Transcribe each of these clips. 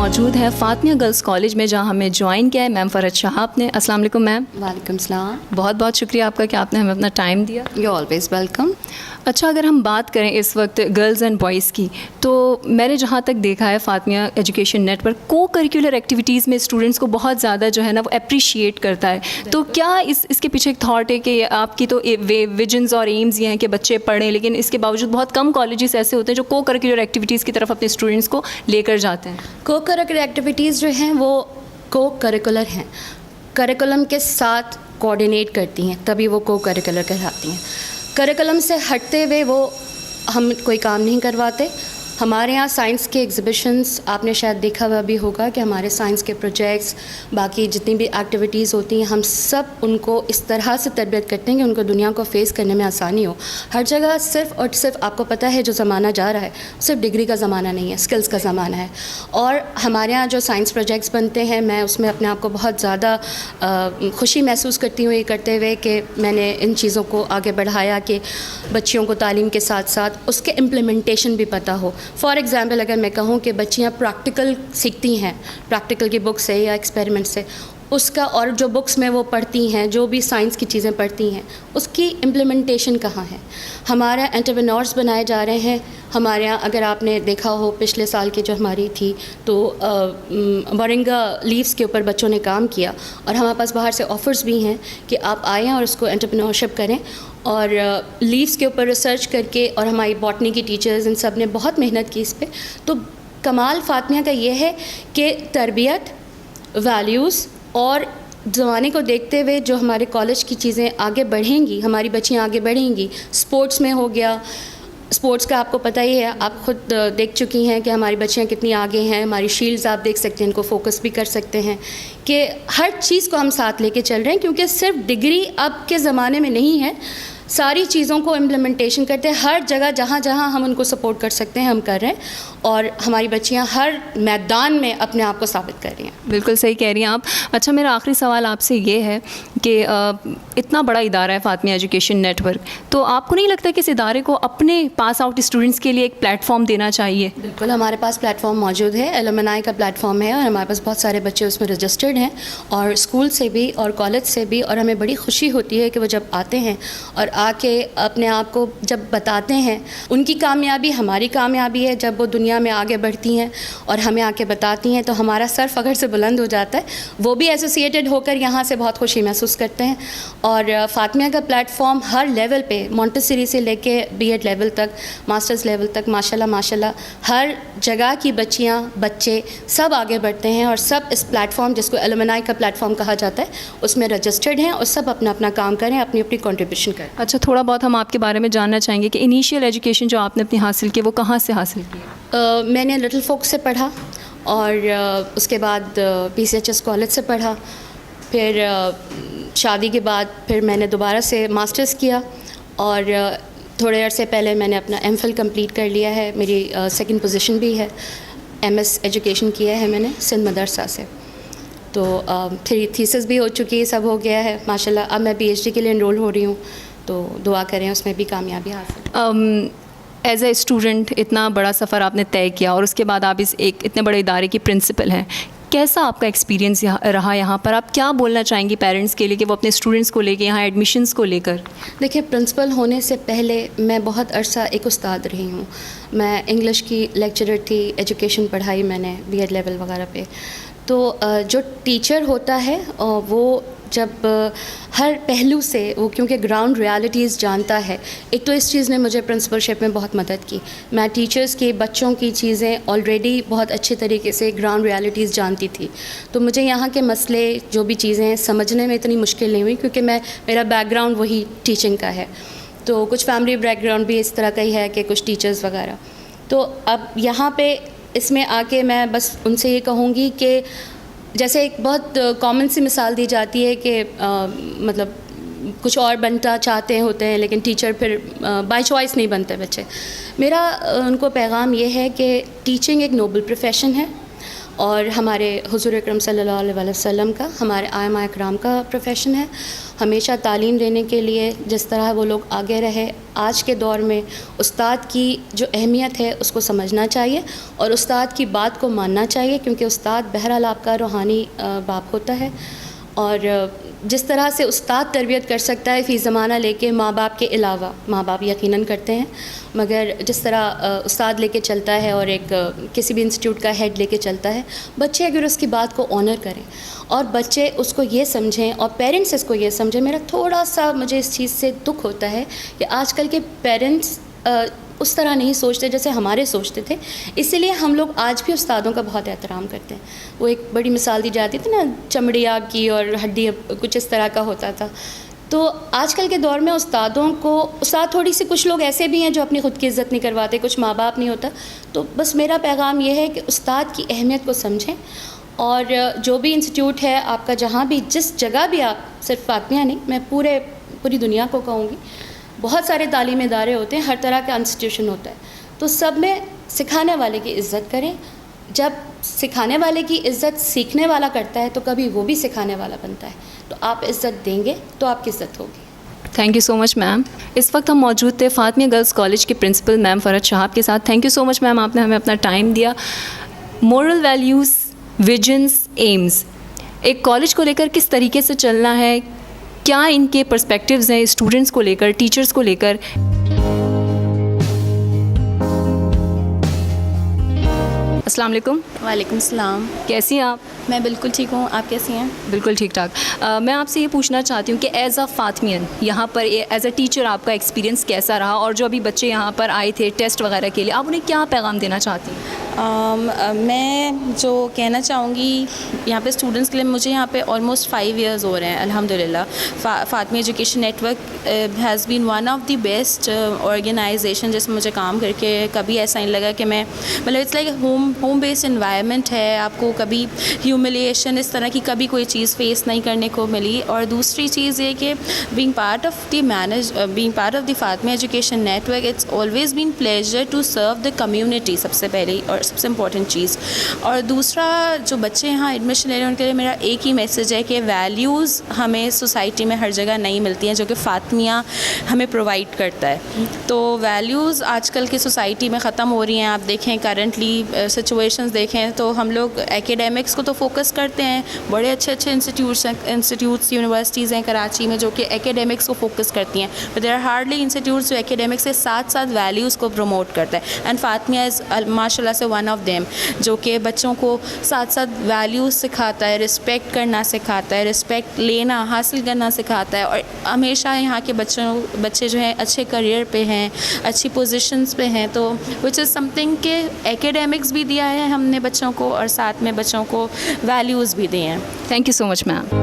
موجود ہے فاطمیہ girls college میں, جہاں ہمیں جوائن کیا ہے میم فرحت شہاب نے. السلام علیکم میم. وعلیکم السلام. بہت بہت شکریہ آپ کا کہ آپ نے ہمیں اپنا ٹائم دیا. You always welcome. اچھا, اگر ہم بات کریں اس وقت گرلز اینڈ بوائز کی, تو میں نے جہاں تک دیکھا ہے فاطمیہ ایجوکیشن نیٹ ورک کو کریکولر ایکٹیویٹیز میں اسٹوڈنٹس کو بہت زیادہ جو ہے نا وہ اپریشیٹ کرتا ہے. تو کیا اس کے پیچھے ایک تھاٹ ہے کہ آپ کی تو ویژنز اور ایمز یہ ہیں کہ بچے پڑھیں, لیکن اس کے باوجود بہت کم کالجز ایسے ہوتے ہیں جو کو کریکولر ایکٹیویٹیز کی طرف اپنے اسٹوڈنٹس کو لے کر جاتے ہیں؟ کو کریکولر ایکٹیویٹیز جو ہیں وہ کو کریکولر ہیں, کریکولم کے ساتھ کوآرڈینیٹ کرتی ہیں, تبھی وہ کو کریکولر کہلاتی ہیں. کریکولم سے ہٹتے ہوئے وہ ہم کوئی کام نہیں کرواتے. ہمارے یہاں سائنس کے ایگزیبیشنس آپ نے شاید دیکھا ہوا بھی ہوگا کہ ہمارے سائنس کے پروجیکٹس, باقی جتنی بھی ایکٹیویٹیز ہوتی ہیں, ہم سب ان کو اس طرح سے تربیت کرتے ہیں کہ ان کو دنیا کو فیس کرنے میں آسانی ہو. ہر جگہ صرف اور صرف آپ کو پتہ ہے جو زمانہ جا رہا ہے صرف ڈگری کا زمانہ نہیں ہے, اسکلس کا زمانہ ہے. اور ہمارے یہاں جو سائنس پروجیکٹس بنتے ہیں, میں اس میں اپنے آپ کو بہت زیادہ خوشی محسوس کرتی ہوں یہ کرتے ہوئے کہ میں نے ان چیزوں کو آگے بڑھایا کہ بچیوں کو تعلیم کے ساتھ ساتھ اس کے امپلیمنٹیشن بھی پتہ ہو. فار ایگزامپل اگر میں کہوں کہ بچیاں پریکٹیکل سیکھتی ہیں, پریکٹیکل کی بک سے یا ایکسپیریمنٹ سے, اس کا اور جو بکس میں وہ پڑھتی ہیں, جو بھی سائنس کی چیزیں پڑھتی ہیں, اس کی امپلیمنٹیشن کہاں ہے. ہمارے انٹرپرینورس بنائے جا رہے ہیں ہمارے یہاں. اگر آپ نے دیکھا ہو پچھلے سال کی جو ہماری تھی, تو مورنگا لیوز کے اوپر بچوں نے کام کیا, اور ہمارے پاس باہر سے آفرز بھی ہیں کہ آپ آئیں اور اس کو انٹرپرینورشپ کریں. اور لیوز کے اوپر ریسرچ کر کے, اور ہماری باٹنی کی ٹیچرز ان سب نے بہت محنت کی اس پہ. تو کمال فاطمیہ کا یہ ہے کہ تربیت, ویلیوز اور زمانے کو دیکھتے ہوئے جو ہمارے کالج کی چیزیں آگے بڑھیں گی, ہماری بچیاں آگے بڑھیں گی. اسپورٹس میں ہو گیا, اسپورٹس کا آپ کو پتہ ہی ہے, آپ خود دیکھ چکی ہیں کہ ہماری بچیاں کتنی آگے ہیں. ہماری شیلڈز آپ دیکھ سکتے ہیں, ان کو فوکس بھی کر سکتے ہیں کہ ہر چیز کو ہم ساتھ لے کے چل رہے ہیں, کیونکہ صرف ڈگری اب کے زمانے میں نہیں ہے. ساری چیزوں کو امپلیمنٹیشن کرتے ہیں, ہر جگہ جہاں جہاں ہم ان کو سپورٹ کر سکتے ہیں ہم کر رہے ہیں, اور ہماری بچیاں ہر میدان میں اپنے آپ کو ثابت کر رہی ہیں. بالکل صحیح کہہ رہی ہیں آپ. اچھا, میرا آخری سوال آپ سے یہ ہے کہ اتنا بڑا ادارہ ہے فاطمیہ ایجوکیشن نیٹ ورک, تو آپ کو نہیں لگتا کہ اس ادارے کو اپنے پاس آؤٹ اسٹوڈنٹس کے لیے ایک پلیٹ فارم دینا چاہیے؟ بالکل, ہمارے پاس پلیٹ فارم موجود ہے, ایلومنائی کا پلیٹ فارم ہے, اور ہمارے پاس بہت سارے بچے اس میں رجسٹرڈ ہیں, اور اسکول سے بھی اور کالج سے بھی. اور ہمیں بڑی خوشی ہوتی ہے کہ وہ جب آتے ہیں اور آ کے اپنے آپ کو جب بتاتے ہیں, ان کی کامیابی ہماری کامیابی ہے. جب وہ دنیا میں آگے بڑھتی ہیں اور ہمیں آ کے بتاتی ہیں, تو ہمارا سر فخر سے بلند ہو جاتا ہے. وہ بھی ایسوسیٹڈ ہو کر یہاں سے بہت خوشی محسوس کرتے ہیں. اور فاطمیہ کا پلیٹ فارم ہر لیول پہ, مونٹیسری سے لے کے بی ایڈ لیول تک, ماسٹرز لیول تک, ماشاءاللہ ہر جگہ کی بچیاں, بچے سب آگے بڑھتے ہیں, اور سب اس پلیٹ فارم, جس کو ایلومنائی کا پلیٹ فارم کہا جاتا ہے, اس میں رجسٹرڈ ہیں, اور سب اپنا اپنا کام کریں, اپنی اپنی کنٹریبیوشن کریں. اچھا, تھوڑا بہت ہم آپ کے بارے میں جاننا چاہیں گے کہ انیشیل ایجوکیشن جو آپ نے اپنی حاصل کی وہ کہاں سے حاصل کی؟ میں نے لٹل فوک سے پڑھا, اور اس کے بعد PCHS کالج سے پڑھا. پھر شادی کے بعد پھر میں نے دوبارہ سے ماسٹرز کیا, اور تھوڑے عرصے پہلے میں نے اپنا MPhil کمپلیٹ کر لیا ہے. میری سیکنڈ پوزیشن بھی ہے. MS ایجوکیشن کیا ہے میں نے سندھ مدرسہ سے. تو تھیسس بھی ہو چکی ہے, سب ہو گیا ہے ماشاءاللہ. اب میں PhD کے لیے انرول ہو رہی ہوں, تو دعا کریں اس میں بھی کامیابی حاصل. ایز اے اسٹوڈنٹ اتنا بڑا سفر آپ نے طے کیا, اور اس کے بعد آپ ایک اتنے بڑے ادارے کی پرنسپل ہیں. کیسا آپ کا ایکسپیرینس رہا یہاں پر؟ آپ کیا بولنا چاہیں گی پیرنٹس کے لیے کہ وہ اپنے اسٹوڈنٹس کو لے کے یہاں ایڈمیشنس کو لے کر؟ دیکھیں, پرنسپل ہونے سے پہلے میں بہت عرصہ ایک استاد رہی ہوں. میں انگلش کی لیکچرر تھی, ایجوکیشن پڑھائی میں نے بی ایڈ لیول وغیرہ پہ. تو جو ٹیچر ہوتا ہے وہ جب ہر پہلو سے وہ کیونکہ گراؤنڈ ریالٹیز جانتا ہے. ایک تو اس چیز نے مجھے پرنسپلشپ میں بہت مدد کی. میں ٹیچرز کی, بچوں کی چیزیں آلریڈی بہت اچھے طریقے سے گراؤنڈ ریالٹیز جانتی تھی, تو مجھے یہاں کے مسئلے جو بھی چیزیں سمجھنے میں اتنی مشکل نہیں ہوئی, کیونکہ میرا بیک گراؤنڈ وہی ٹیچنگ کا ہے. تو کچھ فیملی بیک گراؤنڈ بھی اس طرح کا ہی ہے کہ کچھ ٹیچرز وغیرہ. تو اب یہاں پہ اس میں آ کے میں بس ان سے یہ کہوں گی کہ جیسے ایک بہت کامن سی مثال دی جاتی ہے کہ مطلب کچھ اور بنتا چاہتے ہوتے ہیں, لیکن ٹیچر پھر بائی چوائس نہیں بنتے بچے. میرا ان کو پیغام یہ ہے کہ ٹیچنگ ایک نوبل پروفیشن ہے, اور ہمارے حضور اکرم صلی اللہ علیہ وسلم کا، ہمارے ائمہ اکرام کا پروفیشن ہے. ہمیشہ تعلیم دینے کے لیے جس طرح وہ لوگ آگے رہے، آج کے دور میں استاد کی جو اہمیت ہے اس کو سمجھنا چاہیے اور استاد کی بات کو ماننا چاہیے، کیونکہ استاد بہرحال آپ کا روحانی باپ ہوتا ہے. اور جس طرح سے استاد تربیت کر سکتا ہے فی زمانہ لے کے ماں باپ کے علاوہ، ماں باپ یقیناً کرتے ہیں، مگر جس طرح استاد لے کے چلتا ہے اور ایک کسی بھی انسٹیٹیوٹ کا ہیڈ لے کے چلتا ہے، بچے اگر اس کی بات کو آنر کریں اور بچے اس کو یہ سمجھیں اور پیرنٹس اس کو یہ سمجھیں. میرا تھوڑا سا مجھے اس چیز سے دکھ ہوتا ہے کہ آج کل کے پیرنٹس اس طرح نہیں سوچتے جیسے ہمارے سوچتے تھے، اسی لیے ہم لوگ آج بھی استادوں کا بہت احترام کرتے ہیں. وہ ایک بڑی مثال دی جاتی تھی نا، چمڑی آگ کی اور ہڈی کچھ اس طرح کا ہوتا تھا. تو آج کل کے دور میں استادوں کو، استاد تھوڑی سی کچھ لوگ ایسے بھی ہیں جو اپنی خود کی عزت نہیں کرواتے، کچھ ماں باپ نہیں ہوتا. تو بس میرا پیغام یہ ہے کہ استاد کی اہمیت کو سمجھیں، اور جو بھی انسٹیٹیوٹ ہے آپ کا، جہاں بھی جس جگہ بھی آپ، صرف فاطمیہ نہیں، میں پوری دنیا کو کہوں گی، بہت سارے تعلیمی ادارے ہوتے ہیں، ہر طرح کا انسٹیٹیوشن ہوتا ہے، تو سب میں سکھانے والے کی عزت کریں. جب سکھانے والے کی عزت سیکھنے والا کرتا ہے تو کبھی وہ بھی سکھانے والا بنتا ہے. تو آپ عزت دیں گے تو آپ کی عزت ہوگی. تھینک یو سو مچ میم. اس وقت ہم موجود تھے فاطمیہ گرلز کالج کے پرنسپل میم فرحت شہاب کے ساتھ. تھینک یو سو مچ میم، آپ نے ہمیں اپنا ٹائم دیا. مورل ویلیوز، ویژنس، ایمز، ایک کالج کو لے کر کس طریقے سے چلنا ہے، کیا ان کے پرسپیکٹیوز ہیں اسٹوڈنٹس کو لے کر، ٹیچرس کو لے کر. السلام علیکم. وعلیکم السلام. کیسی ہیں آپ؟ میں بالکل ٹھیک ہوں، آپ کیسی ہیں؟ بالکل ٹھیک ٹھاک. میں آپ سے یہ پوچھنا چاہتی ہوں کہ ایز اے فاطمیہ یہاں پر ایز اے ٹیچر آپ کا ایکسپیرینس کیسا رہا، اور جو ابھی بچے یہاں پر آئے تھے ٹیسٹ وغیرہ کے لیے، آپ انہیں کیا پیغام دینا چاہتی ہیں؟ میں جو کہنا چاہوں گی یہاں پہ اسٹوڈنٹس کے لیے، مجھے یہاں پہ آلموسٹ 5 ایئرز ہو رہے ہیں الحمدللہ. Fatimiya education network has been one of the best organisation جس میں مجھے کام کر کے کبھی ایسا نہیں لگا کہ میں، مطلب it's like home based environment ہے. آپ کو کبھی ہیوملیشن اس طرح کی کبھی کوئی چیز فیس نہیں کرنے کو ملی. اور دوسری چیز یہ کہ being part of the Fatimiya education network, it's always been pleasure to serve the community, سب سے پہلے اور سب سے امپورٹنٹ چیز. اور دوسرا، جو بچے یہاں ایڈمیشن لے رہے ہیں ان کے لیے میرا ایک ہی میسیج ہے کہ ویلیوز ہمیں سوسائٹی میں ہر جگہ نہیں ملتی ہیں جو کہ فاطمیہ ہمیں پرووائڈ کرتا ہے. تو ویلیوز آج کل کی سوسائٹی میں ختم ہو رہی ہیں. آپ دیکھیں کرنٹلی سچویشنز دیکھیں تو ہم لوگ ایکیڈیمکس کو تو فوکس کرتے ہیں، بڑے اچھے انسٹیٹیوٹس یونیورسٹیز ہیں کراچی میں جو کہ ایکیڈیمکس کو فوکس کرتی ہیں، but there are hardly institutes جو ایکیڈیمکس کے ساتھ ساتھ ویلیوز کو پروموٹ کرتا ہے. اینڈ فاطمیہ از ماشاء اللہ سے ون آف دیم جو کہ بچوں کو ساتھ ساتھ ویلیوز سکھاتا ہے، رسپیکٹ کرنا سکھاتا ہے، رسپیکٹ لینا حاصل کرنا سکھاتا ہے. اور ہمیشہ یہاں کے بچے جو ہیں اچھے کریئر پہ ہیں، اچھی پوزیشنز پہ ہیں. تو وچ از سم تھنگ کہ ایکیڈیمکس بھی دیا ہے ہم نے بچوں کو اور ساتھ میں بچوں کو ویلیوز بھی دیے ہیں. Thank you so much ma'am.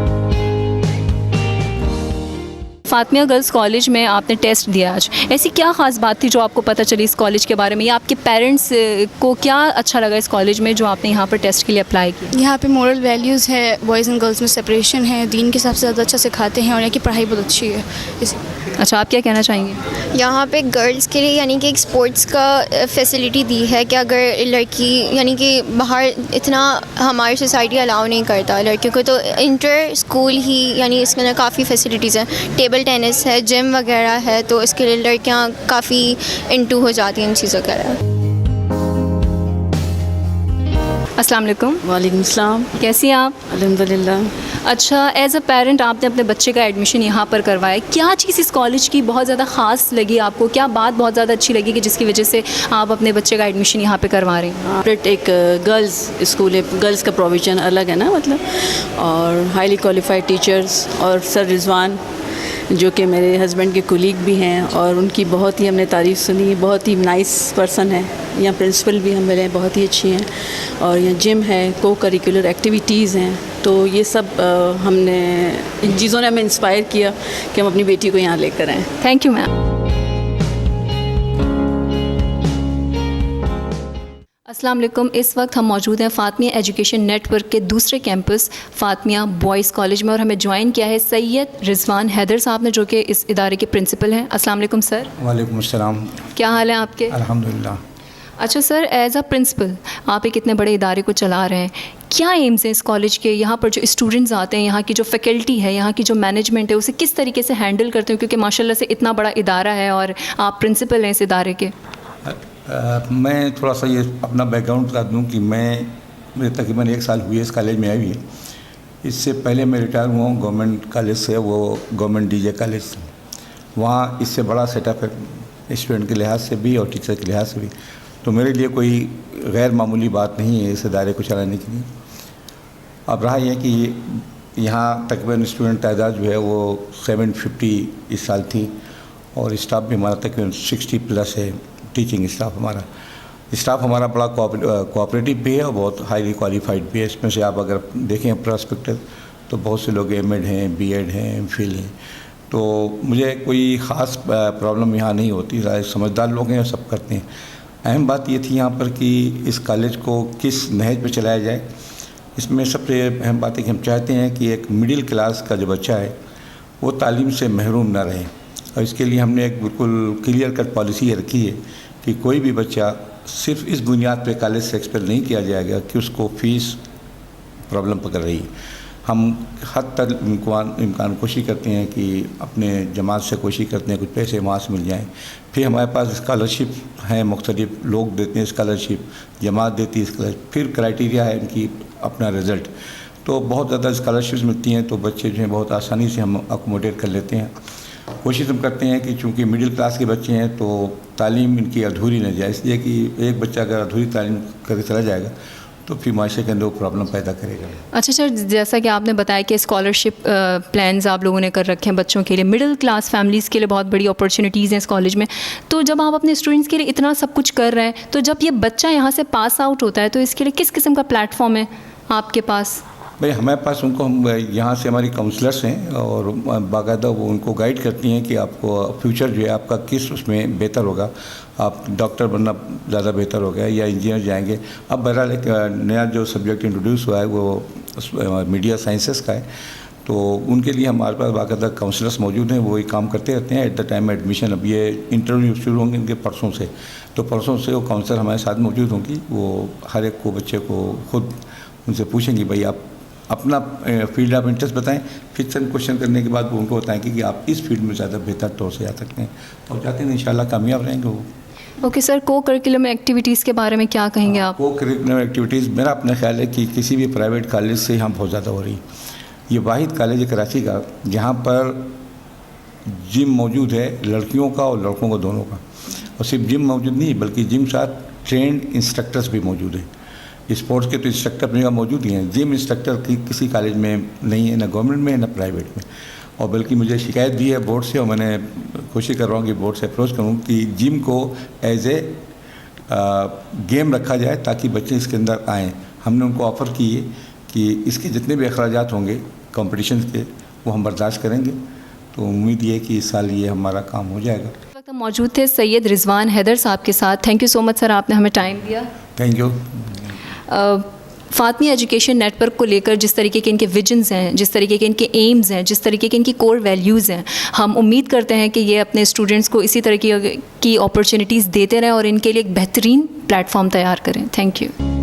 Fatimiya girls college میں آپ نے ٹیسٹ دیا آج، ایسی کیا خاص بات تھی جو آپ کو پتہ چلی اس کالج کے بارے میں، یا آپ کے پیرنٹس کو کیا اچھا لگا اس کالج میں جو آپ نے یہاں پر ٹیسٹ کے لیے اپلائی کیا؟ یہاں پہ مورل ویلیوز ہے، بوائز اینڈ گرلز میں سپریشن ہے، دین کے حساب سے زیادہ اچھا سکھاتے ہیں، اور یہاں کی پڑھائی بہت اچھی ہے. اچھا، آپ کیا کہنا چاہیں گے؟ یہاں پہ گرلز کے لیے یعنی کہ ایک اسپورٹس کا فیسلٹی دی ہے کہ اگر لڑکی یعنی کہ باہر اتنا ہماری سوسائٹی الاؤ نہیں کرتا لڑکیوں کو، تو انٹر اسکول ہی یعنی اس کے اندر کافی فیسلٹیز ہیں. ٹیبل ٹینس ہے، جم وغیرہ ہے، تو اس کے لیے لڑکیاں کافی انٹو ہو جاتی ہیں ان چیزوں کے. السلام علیکم. وعلیکم السلام. کیسی ہیں آپ؟ الحمدللہ. اچھا، ایز اے پیرنٹ آپ نے اپنے بچے کا ایڈمیشن یہاں پر کروایا، کیا چیز اس کالج کی بہت زیادہ خاص لگی آپ کو، کیا بات بہت زیادہ اچھی لگی کہ جس کی وجہ سے آپ اپنے بچے کا ایڈمیشن یہاں پہ کروا رہے ہیں؟ ایک گرلز اسکول ہے، گرلز کا پروویژن الگ ہے نا مطلب، اور ہائیلی کوالیفائڈ ٹیچرز، اور سر رضوان جو کہ میرے ہسبینڈ کے کولیگ بھی ہیں، اور ان کی بہت ہی ہم نے تعریف سنی، بہت ہی نائس پرسن ہے. یہاں پرنسپل بھی ہم ملے، بہت ہی اچھی ہیں. اور یہاں جم ہے، کو کریکولر ایکٹیویٹیز ہیں. تو یہ سب ہم نے، ان چیزوں نے ہمیں انسپائر کیا کہ ہم اپنی بیٹی کو یہاں لے کر آئیں. Thank you ma'am. السلام علیکم. اس وقت ہم موجود ہیں فاطمیہ ایجوکیشن نیٹ ورک کے دوسرے کیمپس فاطمیہ بوائز کالج میں، اور ہمیں جوائن کیا ہے سید رضوان حیدر صاحب نے جو کہ اس ادارے کے پرنسپل ہیں. السلام علیکم سر. وعلیکم السلام. کیا حال ہے آپ کے؟ الحمدللہ. اچھا سر، ایز اے پرنسپل آپ ایک اتنے بڑے ادارے کو چلا رہے ہیں، کیا ایمز ہیں اس کالج کے؟ یہاں پر جو اسٹوڈنٹس آتے ہیں، یہاں کی جو فیکلٹی ہے، یہاں کی جو مینجمنٹ ہے، اسے کس طریقے سے ہینڈل کرتے ہیں؟ کیونکہ ماشاء اللہ سے اتنا بڑا ادارہ ہے اور آپ پرنسپل ہیں اس ادارے کے. میں تھوڑا سا یہ اپنا بیک گراؤنڈ بتا دوں کہ مجھے تقریباً 1 سال ہوئی ہے اس کالج میں آئی ہوئی ہے. اس سے پہلے میں ریٹائر ہوا ہوں گورنمنٹ کالج سے، وہ گورنمنٹ ڈی جے کالج سے. وہاں اس سے بڑا سیٹ اپ ہے اسٹوڈنٹ کے لحاظ سے بھی اور ٹیچر کے لحاظ سے بھی. تو میرے لیے کوئی غیر معمولی بات نہیں ہے اس ادارے کو چلانے کے لیے. اب رہا یہ کہ یہاں تقریباً اسٹوڈنٹ تعداد جو ہے وہ 750 اس سال تھی، اور اسٹاف بھی ہمارا تقریباً 60+ ہے. ٹیچنگ اسٹاف ہمارا بڑا کوآپریٹیو بھی ہے اور بہت ہائیلی کوالیفائڈ بھی ہے. اس میں سے آپ اگر دیکھیں پراسپیکٹو تو بہت سے لوگ ایم ایڈ ہیں، بی ایڈ ہیں، ایم فل ہیں. تو مجھے کوئی خاص پرابلم یہاں نہیں ہوتی. سمجھدار لوگ ہیں اور سب کرتے ہیں. اہم بات یہ تھی یہاں پر کہ اس کالج کو کس نہج پہ چلایا جائے. اس میں سب سے اہم بات ہے کہ ہم چاہتے ہیں کہ ایک مڈل کلاس کا جو بچہ ہے وہ تعلیم سے محروم نہ رہے، اور اس کے لیے ہم نے ایک بالکل کلیئر کٹ پالیسی رکھی ہے کہ کوئی بھی بچہ صرف اس بنیاد پہ کالج سے ایکسپیل نہیں کیا جائے گا کہ اس کو فیس پرابلم پکڑ رہی ہے. ہم حد تک امکان کوشش کرتے ہیں کہ اپنے جماعت سے کوشش کرتے ہیں کچھ پیسے وہاں سے مل جائیں. پھر ہمارے پاس اسکالرشپ ہیں، مختلف لوگ دیتے ہیں اسکالرشپ، جماعت دیتی ہے اسکالرشپ. پھر کرائٹیریا ہے ان کی اپنا رزلٹ. تو بہت زیادہ اسکالرشپس ملتی ہیں تو بچے جو ہیں بہت آسانی سے ہم اکوموڈیٹ کر لیتے ہیں. کوشش ہم کرتے ہیں کہ چونکہ مڈل کلاس کے بچے ہیں تو تعلیم ان کی ادھوری نہ جائے، اس لیے کہ ایک بچہ اگر ادھوری تعلیم کر کے چلا جائے گا تو پھر معاشرے کے اندر وہ پرابلم پیدا کرے گا. اچھا سر، جیسا کہ آپ نے بتایا کہ اسکالرشپ پلانز آپ لوگوں نے کر رکھے ہیں بچوں کے لیے، مڈل کلاس فیملیز کے لیے بہت بڑی اپرچونیٹیز ہیں اس کالج میں. تو جب آپ اپنے اسٹوڈنٹس کے لیے اتنا سب کچھ کر رہے ہیں تو جب یہ بچہ یہاں سے پاس آؤٹ ہوتا ہے تو اس کے لیے کس قسم کا پلیٹ فارم ہے آپ کے پاس؟ بھائی ہمارے پاس ہم یہاں سے ہماری کاؤنسلرس ہیں اور باقاعدہ وہ ان کو گائیڈ کرتی ہیں کہ آپ کو فیوچر جو ہے آپ کا کس اس میں بہتر ہوگا. آپ ڈاکٹر بننا زیادہ بہتر ہو گیا یا انجینئر جائیں گے. اب بہرحال ایک نیا جو سبجیکٹ انٹروڈیوس ہوا ہے وہ میڈیا سائنسز کا ہے. تو ان کے لیے ہمارے پاس باقاعدہ کاؤنسلرس موجود ہیں، وہی کام کرتے رہتے ہیں ایٹ دا ٹائم ایڈمیشن. اب یہ انٹرویو شروع ہوں گے ان کے پرسوں سے، تو پرسوں سے وہ کاؤنسلر ہمارے ساتھ موجود ہوں گی. وہ ہر ایک کو بچے کو خود ان سے پوچھیں گی بھائی آپ اپنا فیلڈ آف انٹرسٹ بتائیں. پھر چند کوشچن کرنے کے بعد وہ ان کو بتائیں کہ آپ اس فیلڈ میں زیادہ بہتر طور سے جا سکتے ہیں اور جاتے ہیں انشاءاللہ کامیاب رہیں گے وہ. اوکے سر، کو کریکولم ایکٹیویٹیز کے بارے میں کیا کہیں گے آپ؟ کو کریکولم ایکٹیویٹیز میرا اپنا خیال ہے کہ کسی بھی پرائیویٹ کالج سے یہاں بہت زیادہ ہو رہی. یہ واحد کالج ہے کراچی کا جہاں پر جم موجود ہے لڑکیوں کا اور لڑکوں کا دونوں کا. اور صرف جم موجود نہیں بلکہ جم ساتھ ٹرینڈ انسٹرکٹرز بھی موجود ہیں. اسپورٹس کے تو انسٹرکٹر اپنے کا موجود ہی ہیں، جم انسٹرکٹر کی کسی کالج میں نہیں ہے، نہ گورنمنٹ میں نہ پرائیویٹ میں. اور بلکہ مجھے شکایت بھی ہے بورڈ سے، اور میں نے کوشش کر رہا ہوں کہ بورڈ سے اپروچ کروں کہ جم کو ایز اے گیم رکھا جائے تاکہ بچے اس کے اندر آئیں. ہم نے ان کو آفر کی ہے کہ اس کے جتنے بھی اخراجات ہوں گے کمپٹیشنز کے وہ ہم برداشت کریں گے. تو امید یہ ہے کہ اس سال یہ ہمارا کام ہو جائے گا. اس وقت ہم موجود تھے سید رضوان حیدر صاحب کے ساتھ. تھینک یو سو مچ سر، آپ نے ہمیں ٹائم دیا. Thank you. Fatimiya education network کو لے کر جس طریقے کے ان کے ویژنز ہیں، جس طریقے کے ان کے ایمز ہیں، جس طریقے کے ان کی کور ویلیوز ہیں، ہم امید کرتے ہیں کہ یہ اپنے اسٹوڈنٹس کو اسی طرح کی اپرچونیٹیز دیتے رہیں اور ان کے لیے ایک بہترین پلیٹ فارم تیار کریں. Thank you.